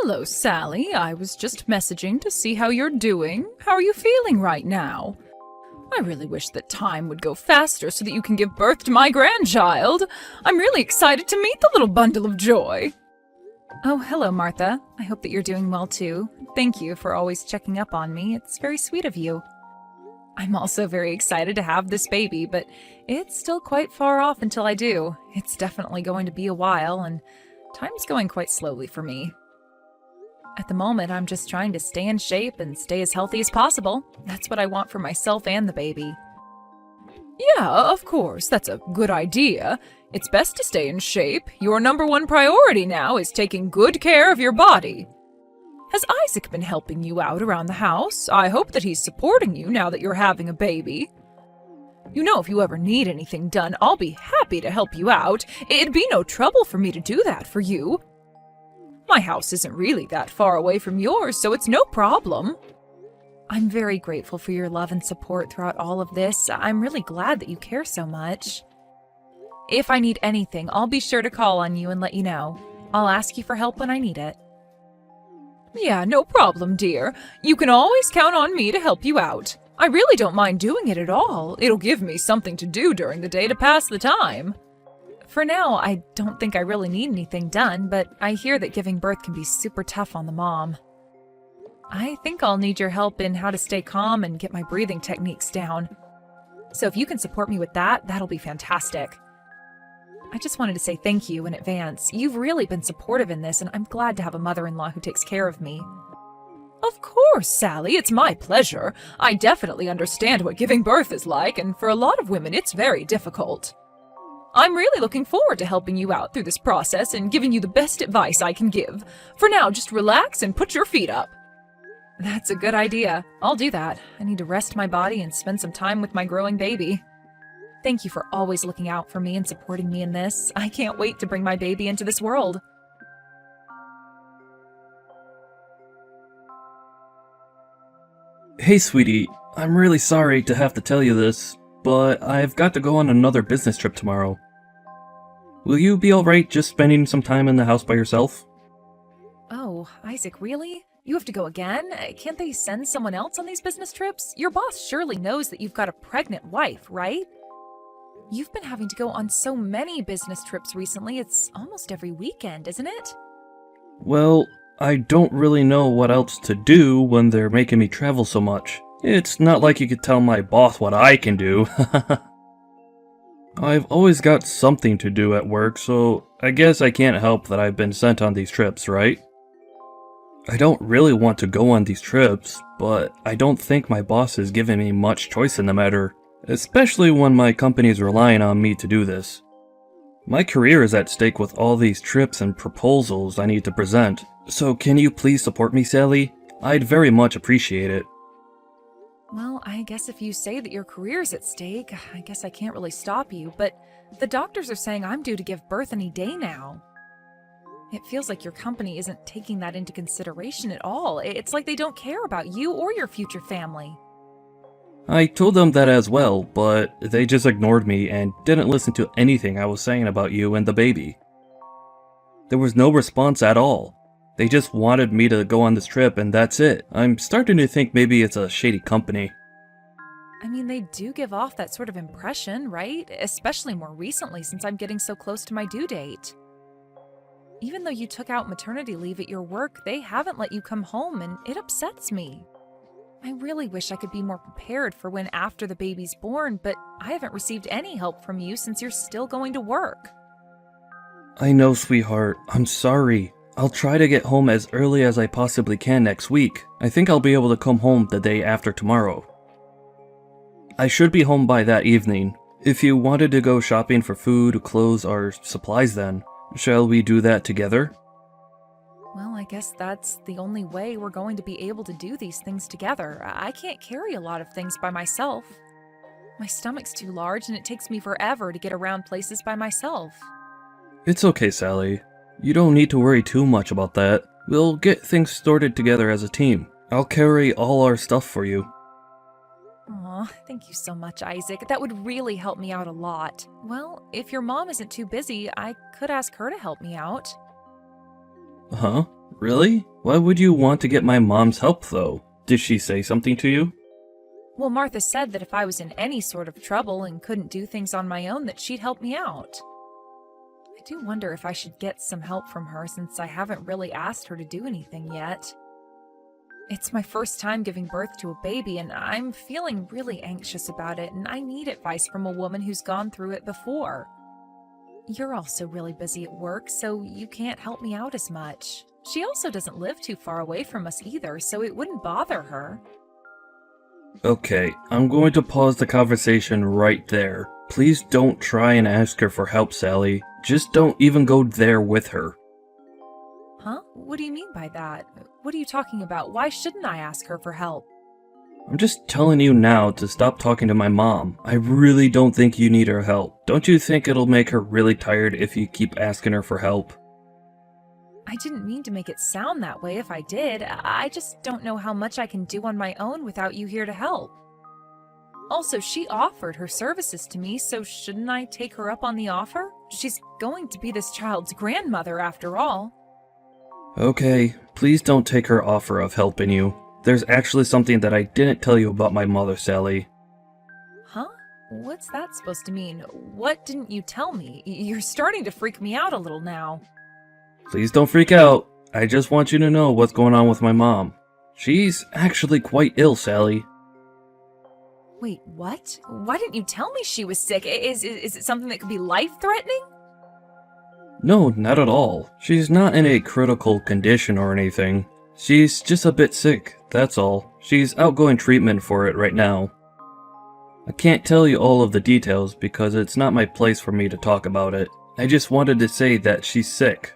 Hello, Sally. I was just messaging to see how you're doing. How are you feeling right now? I really wish that time would go faster so that you can give birth to my grandchild. I'm really excited to meet the little bundle of joy. Oh, hello, Martha. I hope that you're doing well too. Thank you for always checking up on me. It's very sweet of you. I'm also very excited to have this baby, but it's still quite far off until I do. It's definitely going to be a while, and time's going quite slowly for me. At the moment, I'm just trying to stay in shape and stay as healthy as possible. That's what I want for myself and the baby. Yeah, of course, that's a good idea. It's best to stay in shape. Your number one priority now is taking good care of your body. Has Isaac been helping you out around the house? I hope that he's supporting you now that you're having a baby. You know, if you ever need anything done, I'll be happy to help you out. It'd be no trouble for me to do that for you. My house isn't really that far away from yours, so it's no problem. I'm very grateful for your love and support throughout all of this. I'm really glad that you care so much. If I need anything, I'll be sure to call on you and let you know. I'll ask you for help when I need it. Yeah, no problem, dear. You can always count on me to help you out. I really don't mind doing it at all. It'll give me something to do during the day to pass the time. For now, I don't think I really need anything done, but I hear that giving birth can be super tough on the mom. I think I'll need your help in how to stay calm and get my breathing techniques down. So if you can support me with that, that'll be fantastic. I just wanted to say thank you in advance. You've really been supportive in this, and I'm glad to have a mother-in-law who takes care of me. Of course, Sally, it's my pleasure. I definitely understand what giving birth is like, and for a lot of women, it's very difficult. I'm really looking forward to helping you out through this process and giving you the best advice I can give. For now, just relax and put your feet up. That's a good idea. I'll do that. I need to rest my body and spend some time with my growing baby. Thank you for always looking out for me and supporting me in this. I can't wait to bring my baby into this world. Hey, sweetie, I'm really sorry to have to tell you this, but I've got to go on another business trip tomorrow. Will you be alright just spending some time in the house by yourself? Oh, Isaac, really? You have to go again? Can't they send someone else on these business trips? Your boss surely knows that you've got a pregnant wife, right? You've been having to go on so many business trips recently, it's almost every weekend, isn't it? Well, I don't really know what else to do when they're making me travel so much. It's not like you could tell my boss what I can do. I've always got something to do at work, so I guess I can't help that I've been sent on these trips, right? I don't really want to go on these trips, but I don't think my boss is giving me much choice in the matter, especially when my company's relying on me to do this. My career is at stake with all these trips and proposals I need to present, so can you please support me, Sally? I'd very much appreciate it. Well, I guess if you say that your career's at stake, I guess I can't really stop you, but the doctors are saying I'm due to give birth any day now. It feels like your company isn't taking that into consideration at all. It's like they don't care about you or your future family. I told them that as well, but they just ignored me and didn't listen to anything I was saying about you and the baby. There was no response at all. They just wanted me to go on this trip and that's it. I'm starting to think maybe it's a shady company. I mean, they do give off that sort of impression, right? Especially more recently since I'm getting so close to my due date. Even though you took out maternity leave at your work, they haven't let you come home and it upsets me. I really wish I could be more prepared for when after the baby's born, but I haven't received any help from you since you're still going to work. I know, sweetheart. I'm sorry. I'll try to get home as early as I possibly can next week. I think I'll be able to come home the day after tomorrow. I should be home by that evening. If you wanted to go shopping for food, clothes, or supplies then, shall we do that together? Well, I guess that's the only way we're going to be able to do these things together. I can't carry a lot of things by myself. My stomach's too large and it takes me forever to get around places by myself. It's okay, Sally. You don't need to worry too much about that. We'll get things sorted together as a team. I'll carry all our stuff for you. Aw, thank you so much, Isaac. That would really help me out a lot. Well, if your mom isn't too busy, I could ask her to help me out. Huh? Really? Why would you want to get my mom's help, though? Did she say something to you? Well, Martha said that if I was in any sort of trouble and couldn't do things on my own, that she'd help me out. I do wonder if I should get some help from her since I haven't really asked her to do anything yet. It's my first time giving birth to a baby, and I'm feeling really anxious about it, and I need advice from a woman who's gone through it before. You're also really busy at work, so you can't help me out as much. She also doesn't live too far away from us either, so it wouldn't bother her. Okay, I'm going to pause the conversation right there. Please don't try and ask her for help, Sally. Just don't even go there with her. Huh? What do you mean by that? What are you talking about? Why shouldn't I ask her for help? I'm just telling you now to stop talking to my mom. I really don't think you need her help. Don't you think it'll make her really tired if you keep asking her for help? I didn't mean to make it sound that way if I did. I just don't know how much I can do on my own without you here to help. Also, she offered her services to me, so shouldn't I take her up on the offer? She's going to be this child's grandmother after all. Okay, please don't take her offer of helping you. There's actually something that I didn't tell you about my mother, Sally. Huh? What's that supposed to mean? What didn't you tell me? You're starting to freak me out a little now. Please don't freak out. I just want you to know what's going on with my mom. She's actually quite ill, Sally. Wait, what? Why didn't you tell me she was sick? Is it something that could be life-threatening? No, not at all. She's not in a critical condition or anything. She's just a bit sick, that's all. She's outgoing treatment for it right now. I can't tell you all of the details because it's not my place for me to talk about it. I just wanted to say that she's sick.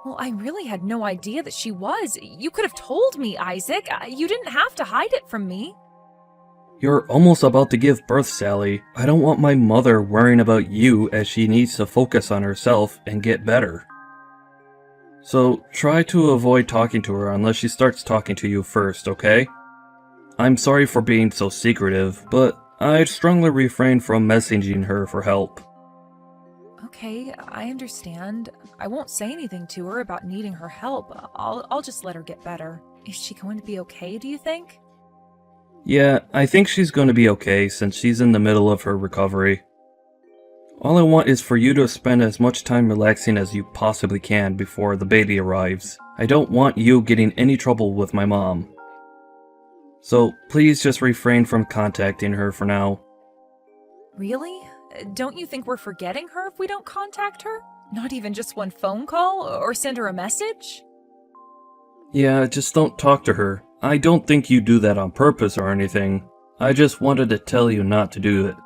Well, I really had no idea that she was. You could have told me, Isaac. You didn't have to hide it from me. You're almost about to give birth, Sally. I don't want my mother worrying about you as she needs to focus on herself and get better. So, try to avoid talking to her unless she starts talking to you first, okay? I'm sorry for being so secretive, but I'd strongly refrain from messaging her for help. Okay, I understand. I won't say anything to her about needing her help. I'll just let her get better. Is she going to be okay, do you think? Yeah, I think she's going to be okay since she's in the middle of her recovery. All I want is for you to spend as much time relaxing as you possibly can before the baby arrives. I don't want you getting any trouble with my mom. So please just refrain from contacting her for now. Really? Don't you think we're forgetting her if we don't contact her? Not even just one phone call or send her a message? Yeah, just don't talk to her. I don't think you do that on purpose or anything. I just wanted to tell you not to do it.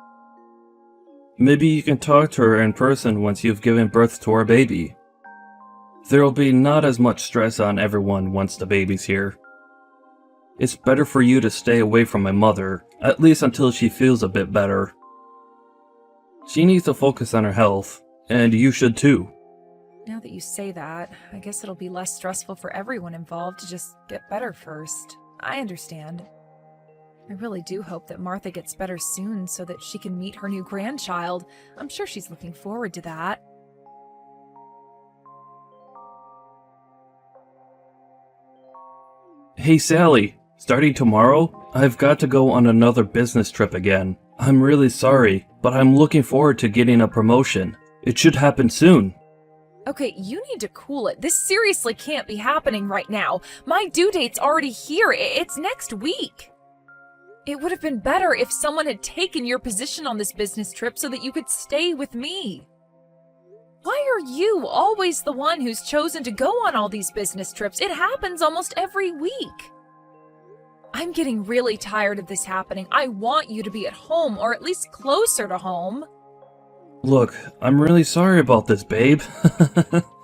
Maybe you can talk to her in person once you've given birth to our baby. There'll be not as much stress on everyone once the baby's here. It's better for you to stay away from my mother, at least until she feels a bit better. She needs to focus on her health, and you should too. Now that you say that, I guess it'll be less stressful for everyone involved to just get better first. I understand. I really do hope that Martha gets better soon so that she can meet her new grandchild. I'm sure she's looking forward to that. Hey Sally, starting tomorrow, I've got to go on another business trip again. I'm really sorry, but I'm looking forward to getting a promotion. It should happen soon. Okay, you need to cool it. This seriously can't be happening right now. My due date's already here. It's next week. It would have been better if someone had taken your position on this business trip so that you could stay with me. Why are you always the one who's chosen to go on all these business trips? It happens almost every week. I'm getting really tired of this happening. I want you to be at home, or at least closer to home. Look, I'm really sorry about this, babe.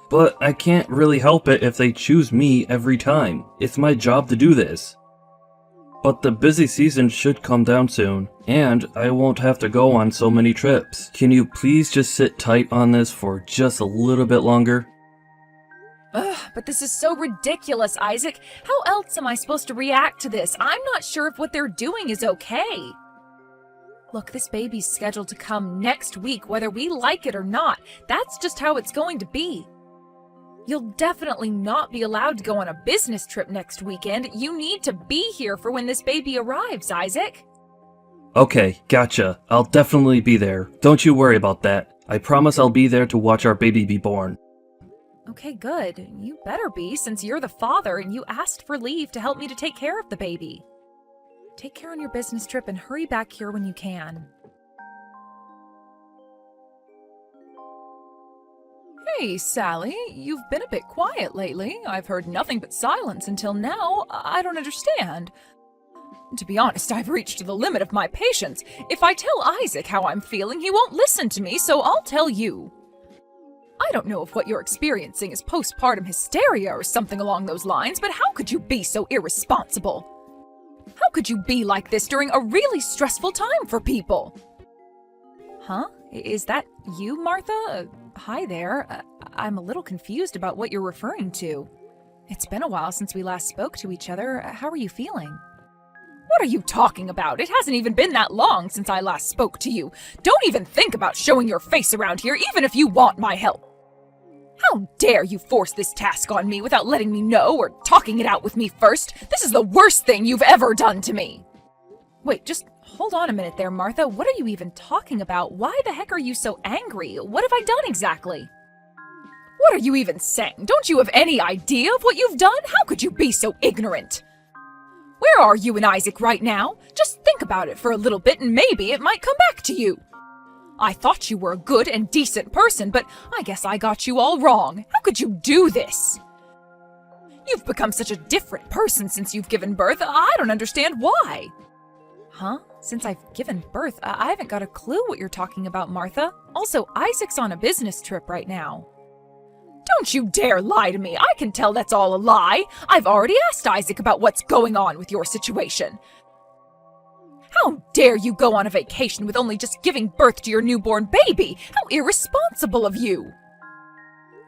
But I can't really help it if they choose me every time. It's my job to do this. But the busy season should come down soon, and I won't have to go on so many trips. Can you please just sit tight on this for just a little bit longer? Ugh, but this is so ridiculous, Isaac. How else am I supposed to react to this? I'm not sure if what they're doing is okay. Look, this baby's scheduled to come next week, whether we like it or not. That's just how it's going to be. You'll definitely not be allowed to go on a business trip next weekend. You need to be here for when this baby arrives, Isaac. Okay, gotcha. I'll definitely be there. Don't you worry about that. I promise I'll be there to watch our baby be born. Okay, good. You better be, since you're the father and you asked for leave to help me to take care of the baby. Take care on your business trip and hurry back here when you can. Hey, Sally, you've been a bit quiet lately. I've heard nothing but silence until now. I don't understand. To be honest, I've reached the limit of my patience. If I tell Isaac how I'm feeling, he won't listen to me, so I'll tell you. I don't know if what you're experiencing is postpartum hysteria or something along those lines, but how could you be so irresponsible? How could you be like this during a really stressful time for people? Huh? Is that you, Martha? Hi there. I'm a little confused about what you're referring to. It's been a while since we last spoke to each other. How are you feeling? What are you talking about? It hasn't even been that long since I last spoke to you. Don't even think about showing your face around here, even if you want my help. How dare you force this task on me without letting me know or talking it out with me first? This is the worst thing you've ever done to me. Wait, just hold on a minute there, Martha. What are you even talking about? Why the heck are you so angry? What have I done exactly? What are you even saying? Don't you have any idea of what you've done? How could you be so ignorant? Where are you and Isaac right now? Just think about it for a little bit and maybe it might come back to you. I thought you were a good and decent person, but I guess I got you all wrong. How could you do this? You've become such a different person since you've given birth. I don't understand why. Huh? Since I've given birth, I haven't got a clue what you're talking about, Martha. Also, Isaac's on a business trip right now. Don't you dare lie to me. I can tell that's all a lie. I've already asked Isaac about what's going on with your situation. How dare you go on a vacation with only just giving birth to your newborn baby? How irresponsible of you!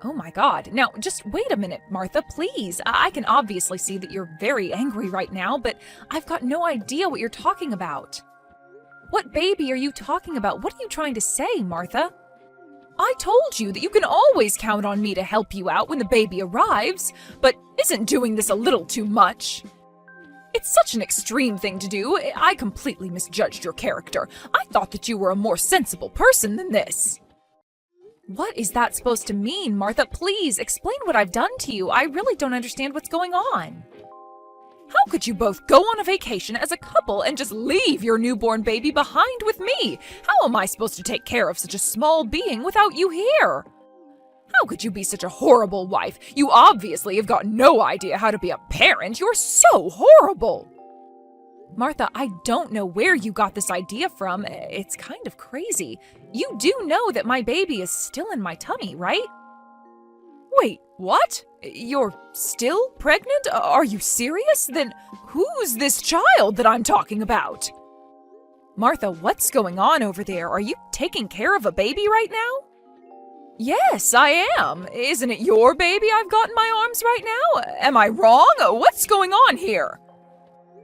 Oh my God. Now, just wait a minute, Martha, please. I can obviously see that you're very angry right now, but I've got no idea what you're talking about. What baby are you talking about? What are you trying to say, Martha? I told you that you can always count on me to help you out when the baby arrives, but isn't doing this a little too much? It's such an extreme thing to do. I completely misjudged your character. I thought that you were a more sensible person than this. What is that supposed to mean, Martha? Please, explain what I've done to you. I really don't understand what's going on. How could you both go on a vacation as a couple and just leave your newborn baby behind with me? How am I supposed to take care of such a small being without you here? How could you be such a horrible wife? You obviously have got no idea how to be a parent. You're so horrible. Martha, I don't know where you got this idea from. It's kind of crazy. You do know that my baby is still in my tummy, right? Wait, what? You're still pregnant? Are you serious? Then who's this child that I'm talking about? Martha, what's going on over there? Are you taking care of a baby right now? Yes, I am. Isn't it your baby I've got in my arms right now? Am I wrong? What's going on here?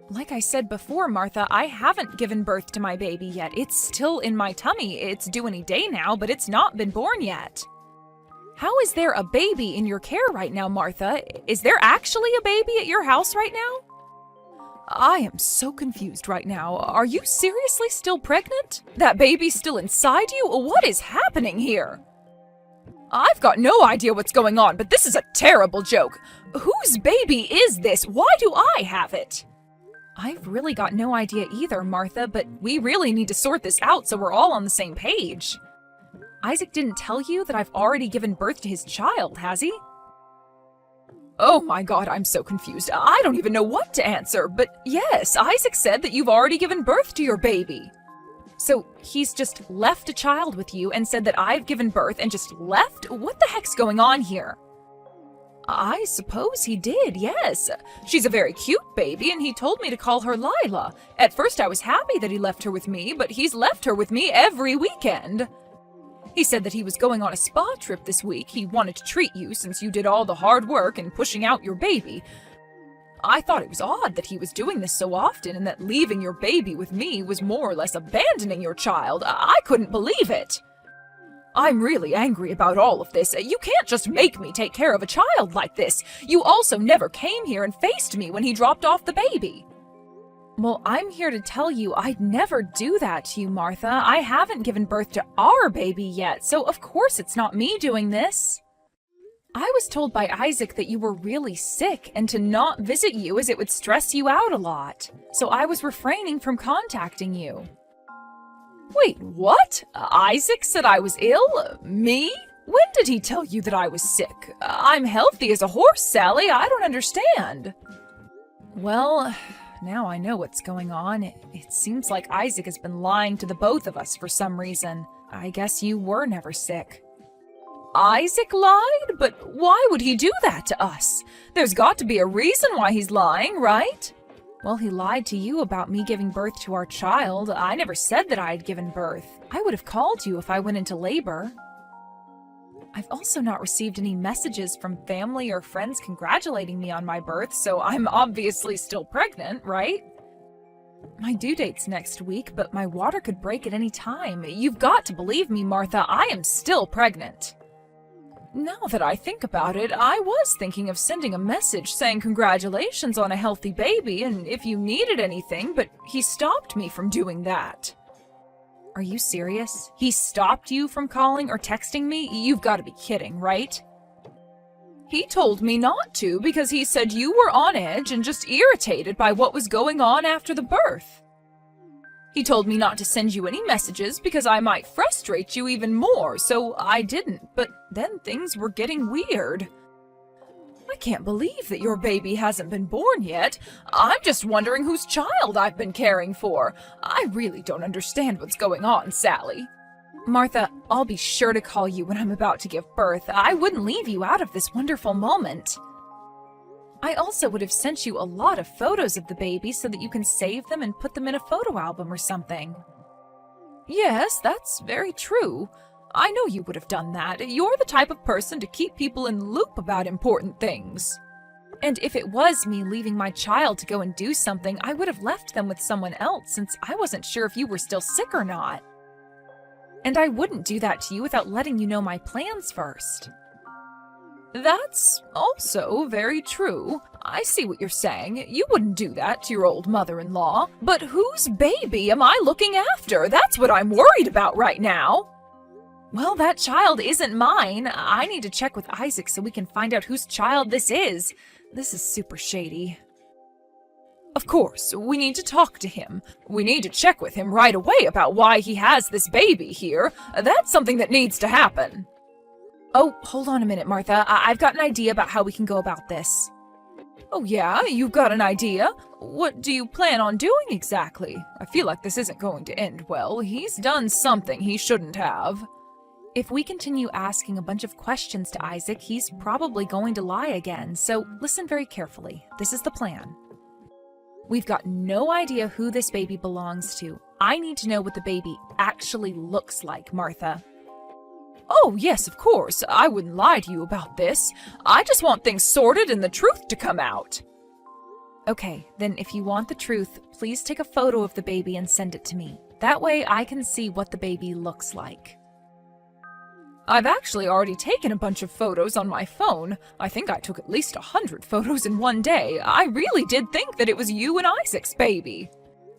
Like I said before, Martha, I haven't given birth to my baby yet. It's still in my tummy. It's due any day now, but it's not been born yet. How is there a baby in your care right now, Martha? Is there actually a baby at your house right now? I am so confused right now. Are you seriously still pregnant? That baby's still inside you? What is happening here? I've got no idea what's going on, but this is a terrible joke. Whose baby is this? Why do I have it? I've really got no idea either, Martha, but we really need to sort this out so we're all on the same page. Isaac didn't tell you that I've already given birth to his child, has he? Oh my God, I'm so confused. I don't even know what to answer, but yes, Isaac said that you've already given birth to your baby. So he's just left a child with you and said that I've given birth and just left? What the heck's going on here? I suppose he did, yes. She's a very cute baby, and he told me to call her Lila. At first I was happy that he left her with me, but he's left her with me every weekend. He said that he was going on a spa trip this week. He wanted to treat you since you did all the hard work in pushing out your baby. I thought it was odd that he was doing this so often and that leaving your baby with me was more or less abandoning your child. I couldn't believe it. I'm really angry about all of this. You can't just make me take care of a child like this. You also never came here and faced me when he dropped off the baby. Well, I'm here to tell you I'd never do that to you, Martha. I haven't given birth to our baby yet, so of course it's not me doing this. I was told by Isaac that you were really sick and to not visit you as it would stress you out a lot. So I was refraining from contacting you. Wait, what? Isaac said I was ill? Me? When did he tell you that I was sick? I'm healthy as a horse, Sally. I don't understand. Well, now I know what's going on. It seems like Isaac has been lying to the both of us for some reason. I guess you were never sick. Isaac lied? But why would he do that to us? There's got to be a reason why he's lying, right? Well, he lied to you about me giving birth to our child. I never said that I had given birth. I would have called you if I went into labor. I've also not received any messages from family or friends congratulating me on my birth, so I'm obviously still pregnant, right? My due date's next week, but my water could break at any time. You've got to believe me, Martha, I am still pregnant. Now that I think about it, I was thinking of sending a message saying congratulations on a healthy baby and if you needed anything, but he stopped me from doing that. Are you serious? He stopped you from calling or texting me? You've got to be kidding, right? He told me not to because he said you were on edge and just irritated by what was going on after the birth. He told me not to send you any messages because I might frustrate you even more, so I didn't, but then things were getting weird. I can't believe that your baby hasn't been born yet. I'm just wondering whose child I've been caring for. I really don't understand what's going on, Sally. Martha, I'll be sure to call you when I'm about to give birth. I wouldn't leave you out of this wonderful moment. I also would have sent you a lot of photos of the baby so that you can save them and put them in a photo album or something. Yes, that's very true. I know you would have done that. You're the type of person to keep people in the loop about important things. And if it was me leaving my child to go and do something, I would have left them with someone else since I wasn't sure if you were still sick or not. And I wouldn't do that to you without letting you know my plans first. That's also very true. I see what you're saying. You wouldn't do that to your old mother-in-law. But whose baby am I looking after? That's what I'm worried about right now. Well, that child isn't mine. I need to check with Isaac so we can find out whose child this is. This is super shady. Of course, we need to talk to him. We need to check with him right away about why he has this baby here. That's something that needs to happen. Oh, hold on a minute, Martha. I've got an idea about how we can go about this. Oh yeah, you've got an idea? What do you plan on doing exactly? I feel like this isn't going to end well. He's done something he shouldn't have. If we continue asking a bunch of questions to Isaac, he's probably going to lie again, so listen very carefully. This is the plan. We've got no idea who this baby belongs to. I need to know what the baby actually looks like, Martha. Oh, yes, of course. I wouldn't lie to you about this. I just want things sorted and the truth to come out. Okay, then if you want the truth, please take a photo of the baby and send it to me. That way I can see what the baby looks like. I've actually already taken a bunch of photos on my phone. I think I took at least 100 photos in one day. I really did think that it was you and Isaac's baby.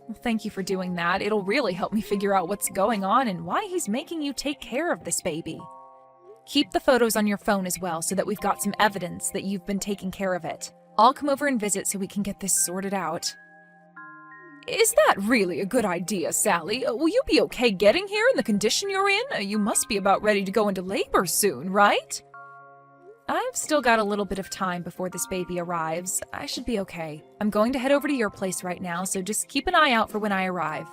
Well, thank you for doing that. It'll really help me figure out what's going on and why he's making you take care of this baby. Keep the photos on your phone as well so that we've got some evidence that you've been taking care of it. I'll come over and visit so we can get this sorted out. Is that really a good idea, Sally? Will you be okay getting here in the condition you're in? You must be about ready to go into labor soon, right? I've still got a little bit of time before this baby arrives. I should be okay. I'm going to head over to your place right now, so just keep an eye out for when I arrive.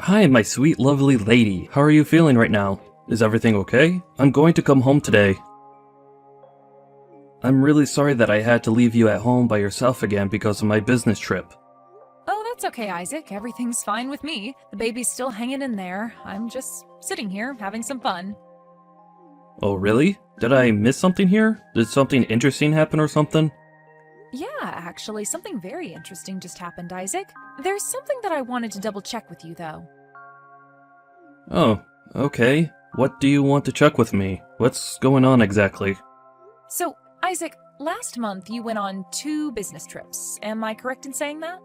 Hi, my sweet, lovely lady. How are you feeling right now? Is everything okay? I'm going to come home today. I'm really sorry that I had to leave you at home by yourself again because of my business trip. Oh, that's okay, Isaac. Everything's fine with me. The baby's still hanging in there. I'm just sitting here, having some fun. Oh, really? Did I miss something here? Did something interesting happen or something? Yeah, actually, something very interesting just happened, Isaac. There's something that I wanted to double check with you, though. Oh, okay. What do you want to check with me? What's going on exactly? So, Isaac, last month you went on 2 business trips. Am I correct in saying that?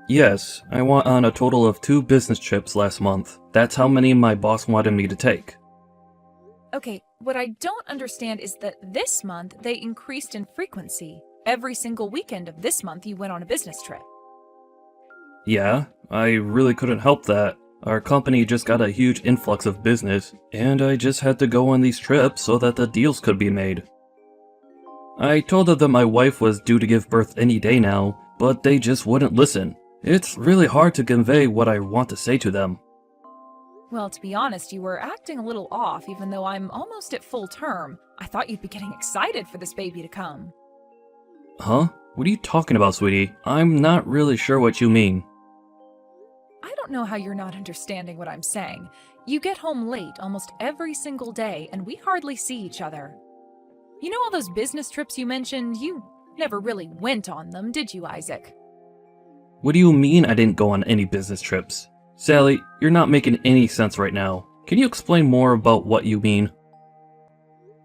Yes, I went on a total of 2 business trips last month. That's how many my boss wanted me to take. Okay, what I don't understand is that this month they increased in frequency. Every single weekend of this month you went on a business trip. Yeah, I really couldn't help that. Our company just got a huge influx of business, and I just had to go on these trips so that the deals could be made. I told them that my wife was due to give birth any day now, but they just wouldn't listen. It's really hard to convey what I want to say to them. Well, to be honest, you were acting a little off even though I'm almost at full term. I thought you'd be getting excited for this baby to come. Huh? What are you talking about, sweetie? I'm not really sure what you mean. I don't know how you're not understanding what I'm saying. You get home late almost every single day and we hardly see each other. You know all those business trips you mentioned? You never really went on them, did you, Isaac? What do you mean I didn't go on any business trips? Sally, you're not making any sense right now. Can you explain more about what you mean?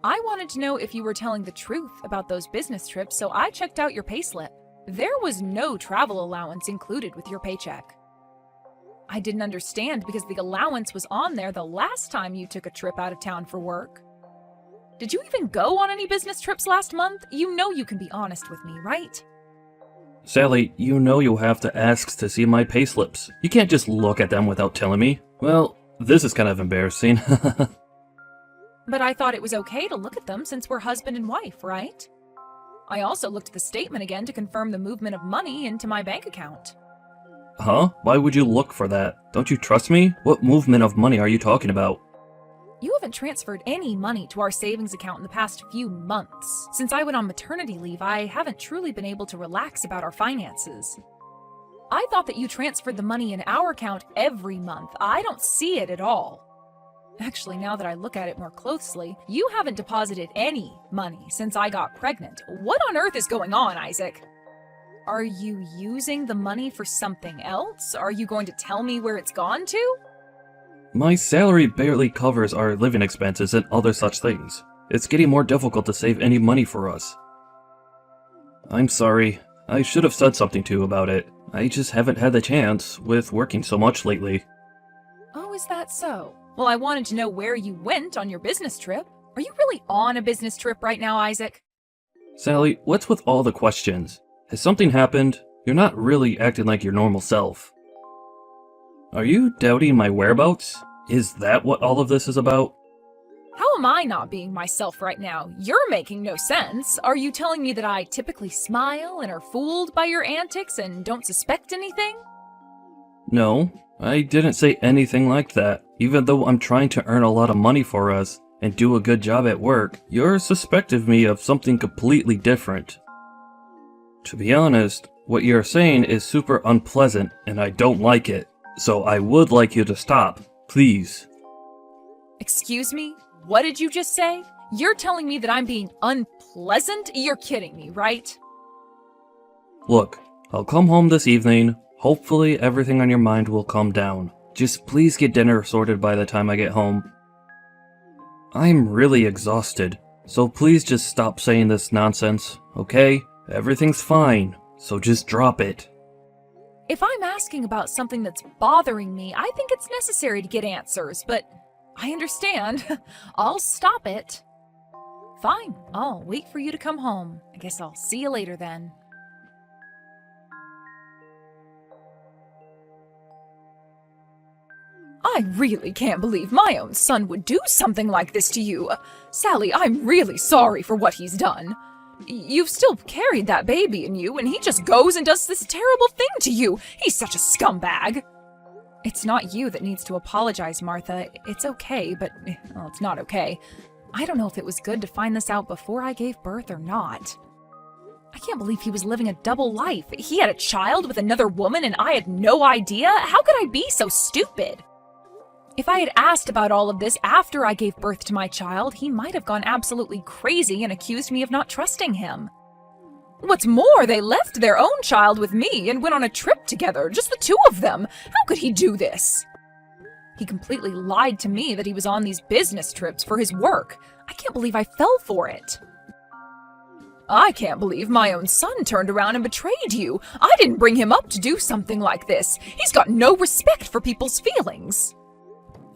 I wanted to know if you were telling the truth about those business trips, so I checked out your payslip. There was no travel allowance included with your paycheck. I didn't understand because the allowance was on there the last time you took a trip out of town for work. Did you even go on any business trips last month? You know you can be honest with me, right? Sally, you know you'll have to ask to see my payslips. You can't just look at them without telling me. Well, this is kind of embarrassing. But I thought it was okay to look at them since we're husband and wife, right? I also looked at the statement again to confirm the movement of money into my bank account. Huh? Why would you look for that? Don't you trust me? What movement of money are you talking about? You haven't transferred any money to our savings account in the past few months. Since I went on maternity leave, I haven't truly been able to relax about our finances. I thought that you transferred the money in our account every month. I don't see it at all. Actually, now that I look at it more closely, you haven't deposited any money since I got pregnant. What on earth is going on, Isaac? Are you using the money for something else? Are you going to tell me where it's gone to? My salary barely covers our living expenses and other such things. It's getting more difficult to save any money for us. I'm sorry. I should have said something to you about it. I just haven't had the chance with working so much lately. Oh, is that so? Well, I wanted to know where you went on your business trip. Are you really on a business trip right now, Isaac? Sally, what's with all the questions? Has something happened? You're not really acting like your normal self. Are you doubting my whereabouts? Is that what all of this is about? How am I not being myself right now? You're making no sense. Are you telling me that I typically smile and are fooled by your antics and don't suspect anything? No, I didn't say anything like that. Even though I'm trying to earn a lot of money for us and do a good job at work, you're suspecting me of something completely different. To be honest, what you're saying is super unpleasant and I don't like it. So I would like you to stop, please. Excuse me? What did you just say? You're telling me that I'm being unpleasant? You're kidding me, right? Look, I'll come home this evening. Hopefully everything on your mind will calm down. Just please get dinner sorted by the time I get home. I'm really exhausted, so please just stop saying this nonsense, okay? Everything's fine, so just drop it. If I'm asking about something that's bothering me, I think it's necessary to get answers, but I understand. I'll stop it. Fine, I'll wait for you to come home. I guess I'll see you later then. I really can't believe my own son would do something like this to you. Sally, I'm really sorry for what he's done. You've still carried that baby in you, and he just goes and does this terrible thing to you. He's such a scumbag. It's not you that needs to apologize, Martha. It's okay, but, well, it's not okay. I don't know if it was good to find this out before I gave birth or not. I can't believe he was living a double life. He had a child with another woman, and I had no idea. How could I be so stupid? If I had asked about all of this after I gave birth to my child, he might have gone absolutely crazy and accused me of not trusting him. What's more, they left their own child with me and went on a trip together, just the two of them. How could he do this? He completely lied to me that he was on these business trips for his work. I can't believe I fell for it. I can't believe my own son turned around and betrayed you. I didn't bring him up to do something like this. He's got no respect for people's feelings.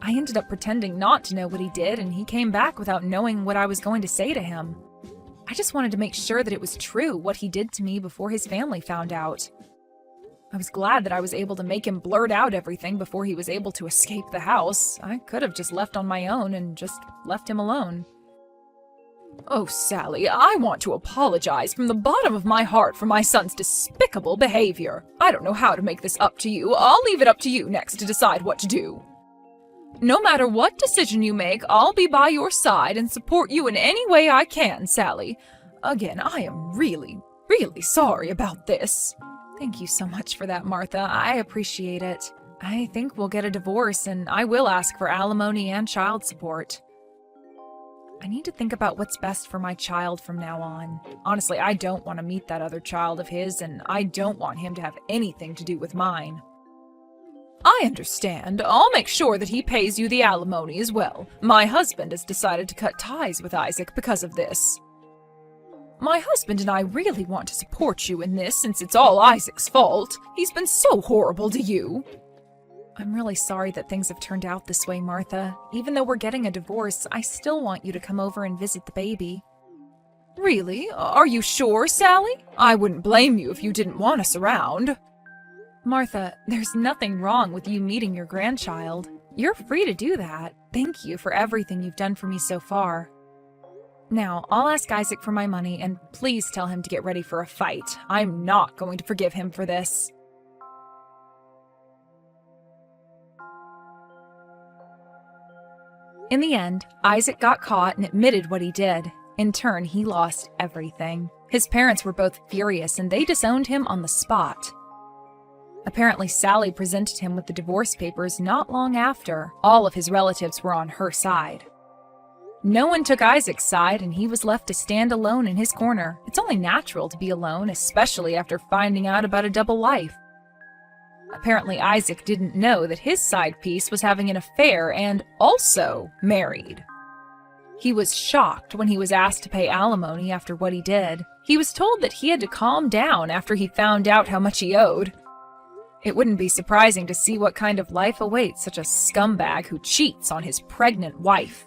I ended up pretending not to know what he did, and he came back without knowing what I was going to say to him. I just wanted to make sure that it was true what he did to me before his family found out. I was glad that I was able to make him blurt out everything before he was able to escape the house. I could have just left on my own and just left him alone. Oh, Sally, I want to apologize from the bottom of my heart for my son's despicable behavior. I don't know how to make this up to you. I'll leave it up to you next to decide what to do. No matter what decision you make, I'll be by your side and support you in any way I can, Sally. Again, I am really, really sorry about this. Thank you so much for that, Martha. I appreciate it. I think we'll get a divorce, and I will ask for alimony and child support. I need to think about what's best for my child from now on. Honestly, I don't want to meet that other child of his, and I don't want him to have anything to do with mine. I understand. I'll make sure that he pays you the alimony as well. My husband has decided to cut ties with Isaac because of this. My husband and I really want to support you in this since it's all Isaac's fault. He's been so horrible to you. I'm really sorry that things have turned out this way, Martha. Even though we're getting a divorce, I still want you to come over and visit the baby. Really? Are you sure, Sally? I wouldn't blame you if you didn't want us around. Martha, there's nothing wrong with you meeting your grandchild. You're free to do that. Thank you for everything you've done for me so far. Now, I'll ask Isaac for my money, and please tell him to get ready for a fight. I'm not going to forgive him for this. In the end, Isaac got caught and admitted what he did. In turn, he lost everything. His parents were both furious, and they disowned him on the spot. Apparently, Sally presented him with the divorce papers not long after. All of his relatives were on her side. No one took Isaac's side, and he was left to stand alone in his corner. It's only natural to be alone, especially after finding out about a double life. Apparently, Isaac didn't know that his side piece was having an affair and also married. He was shocked when he was asked to pay alimony after what he did. He was told that he had to calm down after he found out how much he owed. It wouldn't be surprising to see what kind of life awaits such a scumbag who cheats on his pregnant wife.